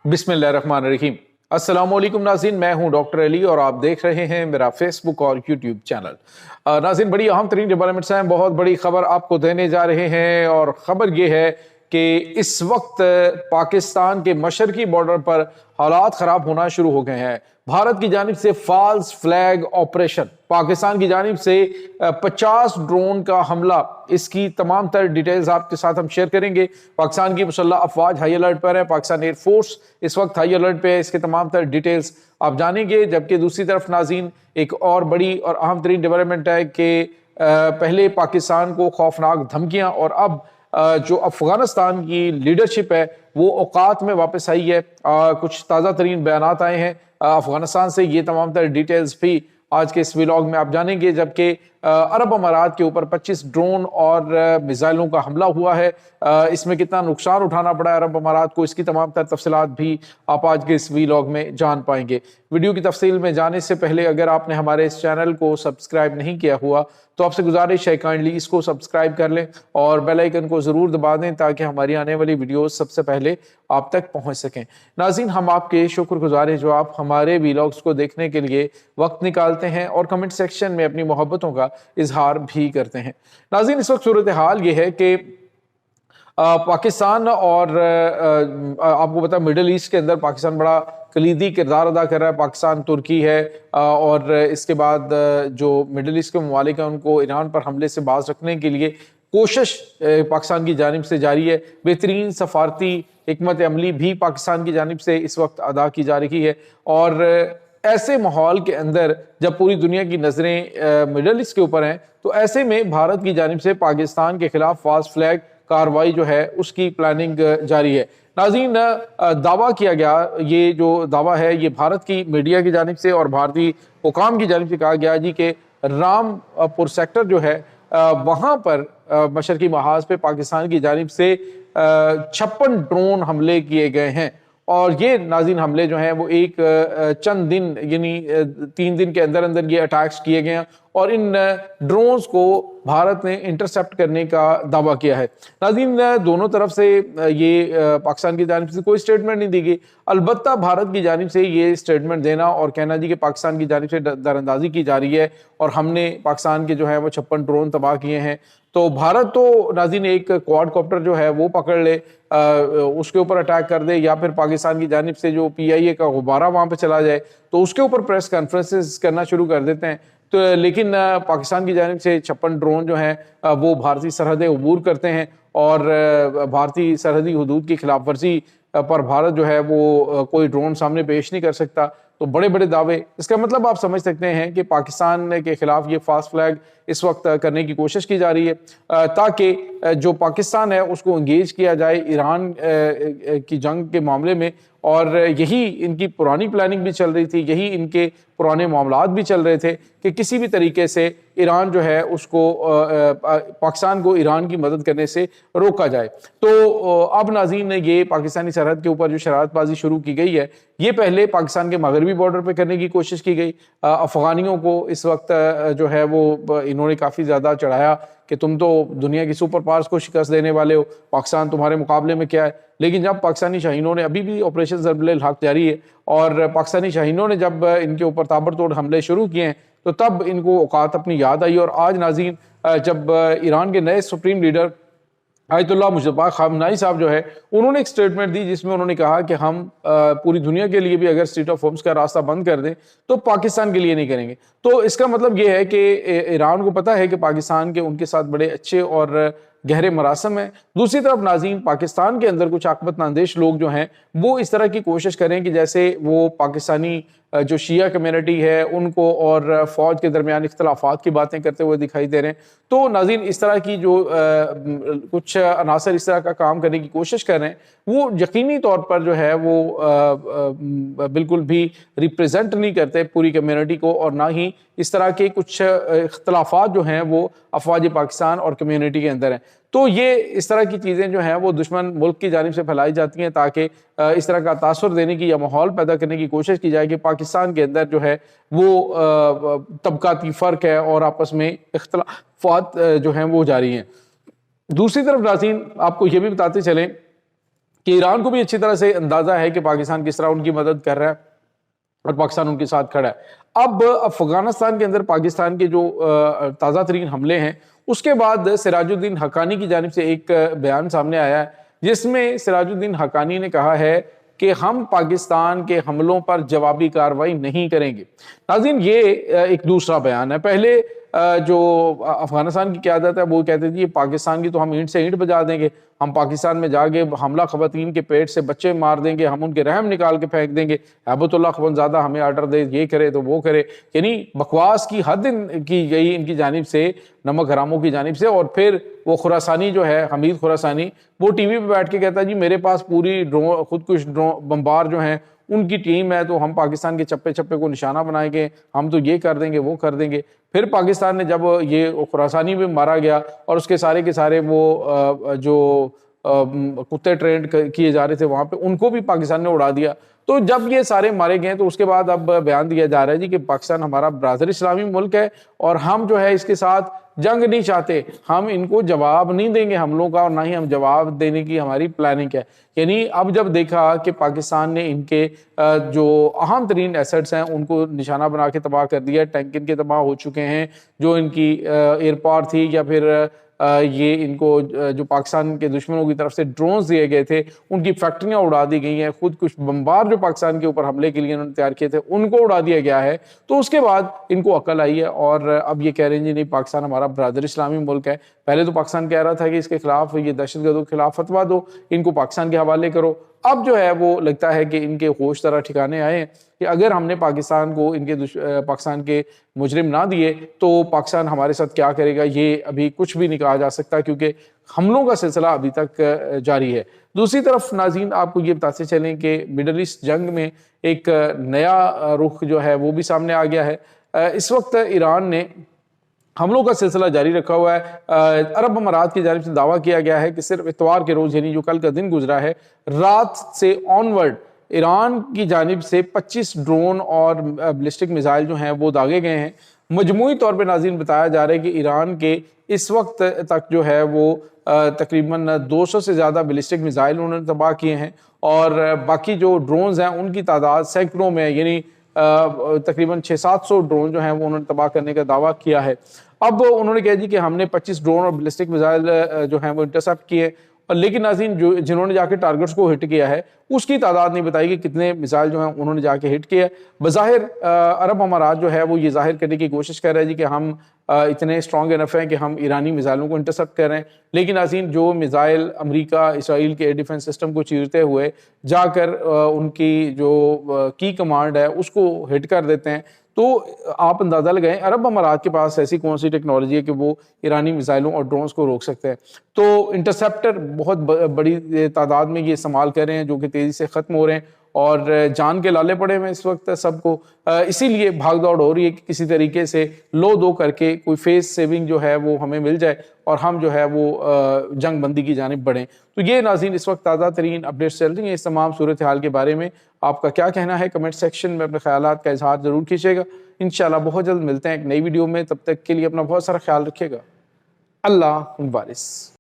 बिस्मिल्लाहिर्रहमानिर्रहीम। अस्सलाम वालेकुम नाज़रीन, मैं हूं डॉक्टर अली और आप देख रहे हैं मेरा फेसबुक और यूट्यूब चैनल। नाज़रीन, बड़ी अहम तरीन डेवलपमेंट्स हैं, बहुत बड़ी खबर आपको देने जा रहे हैं और ख़बर ये है कि इस वक्त पाकिस्तान के मशरकी बॉर्डर पर हालात ख़राब होना शुरू हो गए हैं। भारत की जानिब से फॉल्स फ्लैग ऑपरेशन, पाकिस्तान की जानिब से 50 ड्रोन का हमला, इसकी तमाम तर डिटेल्स आपके साथ हम शेयर करेंगे। पाकिस्तान की मुसल्लह अफवाज हाई अलर्ट पर है, पाकिस्तान एयरफोर्स इस वक्त हाई अलर्ट पे है, इसके तमाम तर डिटेल्स आप जानेंगे। जबकि दूसरी तरफ नाज़रीन, एक और बड़ी और अहम तरीन डेवलपमेंट है कि पहले पाकिस्तान को खौफनाक धमकियां और अब जो अफगानिस्तान की लीडरशिप है वो औकात में वापस आई है। कुछ ताज़ा तरीन बयानात आए हैं अफगानिस्तान से, ये तमाम तर डिटेल्स भी आज के इस व्लॉग में आप जानेंगे। जबकि अरब अमारात के ऊपर 25 ड्रोन और मिसाइलों का हमला हुआ है, इसमें कितना नुकसान उठाना पड़ा है अरब अमारात को, इसकी तमाम तर तफसीलात भी आप आज के इस व्लॉग में जान पाएंगे। वीडियो की तफसील में जाने से पहले अगर आपने हमारे इस चैनल को सब्सक्राइब नहीं किया हुआ तो आपसे गुजारिश है काइंडली इसको सब्सक्राइब कर लें और बेल आइकन को ज़रूर दबा दें ताकि हमारी आने वाली वीडियोस सबसे पहले आप तक पहुंच सकें। नाज़रीन, हम आपके शुक्रगुजार हैं जो आप हमारे व्लॉग्स को देखने के लिए वक्त निकालते हैं और कमेंट सेक्शन में अपनी मोहब्बतों का इजहार भी करते हैं। नाज़रीन, इस वक्त सूरत हाल ये है कि पाकिस्तान और आपको पता है मिडल ईस्ट के अंदर पाकिस्तान बड़ा कलीदी किरदार अदा कर रहा है। पाकिस्तान, तुर्की है और इसके बाद जो मिडल ईस्ट के ममालिक हैं उनको ईरान पर हमले से बाज रखने के लिए कोशिश पाकिस्तान की जानिब से जारी है। बेहतरीन सफारती हिकमत अमली भी पाकिस्तान की जानिब से इस वक्त अदा की जा रही है और ऐसे माहौल के अंदर जब पूरी दुनिया की नज़रें मिडल ईस्ट के ऊपर हैं तो ऐसे में भारत की जानिब से पाकिस्तान के खिलाफ फास्ट फ्लैग कार्रवाई जो है उसकी प्लानिंग जारी है। नाज़रीन, दावा किया गया, ये जो दावा है ये भारत की मीडिया की जानिब से और भारतीय हुकाम की जानिब से कहा गया जी कि रामपुर सेक्टर जो है वहाँ पर मशरकी महाज पे पाकिस्तान की जानिब से 56 ड्रोन हमले किए गए हैं और ये नाज़रीन हमले जो हैं वो एक चंद दिन यानी 3 दिन के अंदर अंदर ये अटैक्स किए गए हैं और इन ड्रोन्स को भारत ने इंटरसेप्ट करने का दावा किया है। नाज़रीन, दोनों तरफ से ये पाकिस्तान की जानिब से कोई स्टेटमेंट नहीं दी गई, अलबत्ता भारत की जानिब से ये स्टेटमेंट देना और कहना जी कि पाकिस्तान की जानिब से दरअंदाजी की जा रही है और हमने पाकिस्तान के जो है वो 56 ड्रोन तबाह किए हैं। तो भारत तो नाज़रीन एक क्वाडकॉप्टर जो है वो पकड़ ले, उसके ऊपर अटैक कर दे या फिर पाकिस्तान की जानिब से जो PIA का गुब्बारा वहाँ पे चला जाए तो उसके ऊपर प्रेस कॉन्फ्रेंसेस करना शुरू कर देते हैं। तो लेकिन पाकिस्तान की जानिब से 56 ड्रोन जो हैं वो भारतीय सरहदें अबूर करते हैं और भारतीय सरहदी हदूद की खिलाफ वर्जी पर भारत जो है वो कोई ड्रोन सामने पेश नहीं कर सकता। तो बड़े बड़े दावे, इसका मतलब आप समझ सकते हैं कि पाकिस्तान के खिलाफ ये फास्ट फ्लैग इस वक्त करने की कोशिश की जा रही है ताकि जो पाकिस्तान है उसको इंगेज किया जाए ईरान की जंग के मामले में। और यही इनकी पुरानी प्लानिंग भी चल रही थी, यही इनके पुराने मामलात भी चल रहे थे कि किसी भी तरीके से ईरान जो है उसको पाकिस्तान को ईरान की मदद करने से रोका जाए। तो अब नाज़रीन ने ये पाकिस्तानी सरहद के ऊपर जो शरारतबाजी शुरू की गई है ये पहले पाकिस्तान के मगरबी बॉर्डर पे करने की कोशिश की गई। अफगानियों को इस वक्त जो है वो इन्होंने काफ़ी ज़्यादा चढ़ाया कि तुम तो दुनिया की सुपर पावर्स को शिकस्त देने वाले हो, पाकिस्तान तुम्हारे मुकाबले में क्या है। लेकिन जब पाकिस्तानी शाहीनों ने, अभी भी ऑपरेशन ज़र्ब-ए हक़ जारी है, और पाकिस्तानी शाहीनों ने जब इनके ऊपर ताबड़तोड़ हमले शुरू किए हैं तो तब इनको औकात अपनी याद आई। और आज नाज़रीन, जब ईरान के नए सुप्रीम लीडर आयतुल्लाह मुजतबा खामनाई साहब जो है उन्होंने एक स्टेटमेंट दी जिसमें उन्होंने कहा कि हम पूरी दुनिया के लिए भी अगर स्ट्रेट ऑफ होर्मुज़ का रास्ता बंद कर दें तो पाकिस्तान के लिए नहीं करेंगे। तो इसका मतलब ये है कि ईरान को पता है कि पाकिस्तान के उनके साथ बड़े अच्छे और गहरे मरासम है। दूसरी तरफ नाज़रीन, पाकिस्तान के अंदर कुछ आकबत नांदेश लोग जो हैं वो इस तरह की कोशिश करें कि जैसे वो पाकिस्तानी जो शिया कम्युनिटी है उनको और फ़ौज के दरमियान इख्तलाफात की बातें करते हुए दिखाई दे रहे हैं। तो नाज़रीन, इस तरह की जो कुछ अनासर इस तरह का काम करने की कोशिश कर रहे हैं वो यकीनी तौर पर जो है वो बिल्कुल भी रिप्रेजेंट नहीं करते पूरी कम्युनिटी को और ना ही इस तरह के कुछ इख्तलाफात जो हैं वो अफवाज पाकिस्तान और कम्युनिटी के अंदर हैं। तो ये इस तरह की चीज़ें जो हैं वो दुश्मन मुल्क की जानिब से फैलाई जाती हैं ताकि इस तरह का तासुर देने की या माहौल पैदा करने की कोशिश की जाए कि पाकिस्तान के अंदर जो है वो तबकाती फ़र्क है और आपस में इख्तलाफात जो हैं वो जारी हैं। दूसरी तरफ नाज़रीन, आपको ये भी बताते चलें کہ ایران کو بھی اچھی طرح سے اندازہ ہے کہ پاکستان کس طرح ان کی مدد کر رہا ہے اور پاکستان ان کے ساتھ کھڑا ہے۔ اب افغانستان کے اندر پاکستان کے جو تازہ ترین حملے ہیں، اس کے بعد سراج الدین حقانی کی جانب سے ایک بیان سامنے آیا ہے جس میں سراج الدین حقانی نے کہا ہے کہ ہم پاکستان کے حملوں پر جوابی کارروائی نہیں کریں گے۔ ناظرین، یہ ایک دوسرا بیان ہے۔ پہلے جو افغانستان کی قیادت ہے وہ کہتے تھے پاکستان کی تو ہم اینٹ سے اینٹ بجا دیں گے، ہم پاکستان میں جا کے حملہ خواتین کے پیٹ سے بچے مار دیں گے، ہم ان کے رحم نکال کے پھینک دیں گے، ہیبت اللہ اخوندزادہ ہمیں آرڈر دے یہ کرے تو وہ کرے۔ یعنی بکواس کی حد کی گئی ان کی جانب سے، نمک حراموں کی جانب سے۔ اور پھر وہ خراسانی جو ہے، حمید خراسانی، وہ ٹی وی پہ بیٹھ کے کہتا ہے جی میرے پاس پوری خودکش بمبار جو ہیں ان کی ٹیم ہے، تو ہم پاکستان کے چپے چپے کو نشانہ بنائیں گے، ہم تو یہ کر دیں گے وہ کر دیں گے۔ پھر پاکستان نے جب یہ خراسانی بھی مارا گیا اور اس کے سارے وہ جو کتے ٹرینڈ کیے جا رہے تھے وہاں پہ، ان کو بھی پاکستان نے اڑا دیا۔ تو جب یہ سارے مارے گئے تو اس کے بعد اب بیان دیا جا رہا ہے جی کہ پاکستان ہمارا برادر اسلامی ملک ہے اور ہم جو ہے اس کے ساتھ جنگ نہیں چاہتے، ہم ان کو جواب نہیں دیں گے حملوں کا، اور نہ ہی ہم جواب دینے کی ہماری پلاننگ ہے۔ یعنی اب جب دیکھا کہ پاکستان نے ان کے جو اہم ترین ایسٹس ہیں ان کو نشانہ بنا کے تباہ کر دیا، ٹینک ان کے تباہ ہو چکے ہیں، جو ان کی ایئرپورٹ تھی یا پھر یہ ان کو جو پاکستان کے دشمنوں کی طرف سے ڈرونز دیے گئے تھے ان کی فیکٹریاں اڑا دی گئی ہیں، خود کچھ بمبار جو پاکستان کے اوپر حملے کے لیے انہوں نے تیار کیے تھے ان کو اڑا دیا گیا ہے۔ تو اس کے بعد ان کو عقل آئی ہے اور اب یہ کہہ رہے ہیں جی نہیں پاکستان ہمارا برادر اسلامی ملک ہے۔ پہلے تو پاکستان کہہ رہا تھا کہ اس کے خلاف یہ دہشت گردوں کے خلاف فتویٰ دو، ان کو پاکستان کے حوالے کرو۔ اب جو ہے وہ لگتا ہے کہ ان کے ہوش طرح ٹھکانے آئے ہیں کہ اگر ہم نے پاکستان کو ان کے پاکستان کے مجرم نہ دیے تو پاکستان ہمارے ساتھ کیا کرے گا یہ ابھی کچھ بھی نہیں کہا جا سکتا، کیونکہ حملوں کا سلسلہ ابھی تک جاری ہے۔ دوسری طرف ناظرین آپ کو یہ بتاتے چلیں کہ مڈل ایسٹ جنگ میں ایک نیا رخ جو ہے وہ بھی سامنے آ گیا ہے۔ اس وقت ایران نے حملوں کا سلسلہ جاری رکھا ہوا ہے۔ عرب امارات کی جانب سے دعویٰ کیا گیا ہے کہ صرف اتوار کے روز یعنی جو کل کا دن گزرا ہے، رات سے آنورڈ ایران کی جانب سے 25 ڈرون اور بلسٹک میزائل جو ہیں وہ داغے گئے ہیں۔ مجموعی طور پہ ناظرین بتایا جا رہا ہے کہ ایران کے اس وقت تک جو ہے وہ تقریباً 200 سے زیادہ بلسٹک میزائل انہوں نے تباہ کیے ہیں، اور باقی جو ڈرونز ہیں ان کی تعداد سینکڑوں میں، یعنی تقریباً 600-700 ڈرون جو ہیں وہ انہوں نے تباہ کرنے کا دعویٰ کیا ہے۔ اب انہوں نے کہا جی کہ ہم نے 25 ڈرون اور بلسٹک میزائل جو ہیں وہ انٹرسپٹ کیے، لیکن ناظرین جنہوں نے جا کے ٹارگٹس کو ہٹ کیا ہے اس کی تعداد نہیں بتائی کہ کتنے میزائل جو ہیں انہوں نے جا کے ہٹ کیا ہے۔ بظاہر عرب امارات جو ہے وہ یہ ظاہر کرنے کی کوشش کر رہے ہیں جی کہ ہم اتنے اسٹرانگ انف ہیں کہ ہم ایرانی میزائلوں کو انٹرسپٹ کر رہے ہیں، لیکن ناظرین جو میزائل امریکہ اسرائیل کے ایئر ڈیفنس سسٹم کو چیرتے ہوئے جا کر ان کی جو کی کمانڈ ہے اس کو ہٹ کر دیتے ہیں، تو آپ اندازہ لگائیں عرب امارات کے پاس ایسی کون سی ٹیکنالوجی ہے کہ وہ ایرانی میزائلوں اور ڈرونز کو روک سکتے ہیں۔ تو انٹرسپٹر بہت بڑی تعداد میں یہ استعمال کر رہے ہیں جو کہ تیزی سے ختم ہو رہے ہیں، اور جان کے لالے پڑے ہیں اس وقت سب کو، اسی لیے بھاگ دوڑ ہو رہی ہے کہ کسی طریقے سے لو دو کر کے کوئی فیس سیونگ جو ہے وہ ہمیں مل جائے اور ہم جو ہے وہ جنگ بندی کی جانب بڑھیں۔ تو یہ ناظرین اس وقت تازہ ترین اپڈیٹس چل رہی ہیں اس تمام صورتحال کے بارے میں۔ آپ کا کیا کہنا ہے کمنٹ سیکشن میں اپنے خیالات کا اظہار ضرور کیجیے گا۔ انشاءاللہ بہت جلد ملتے ہیں ایک نئی ویڈیو میں، تب تک کے لیے اپنا بہت سارا خیال رکھیے گا۔ اللہ حافظ۔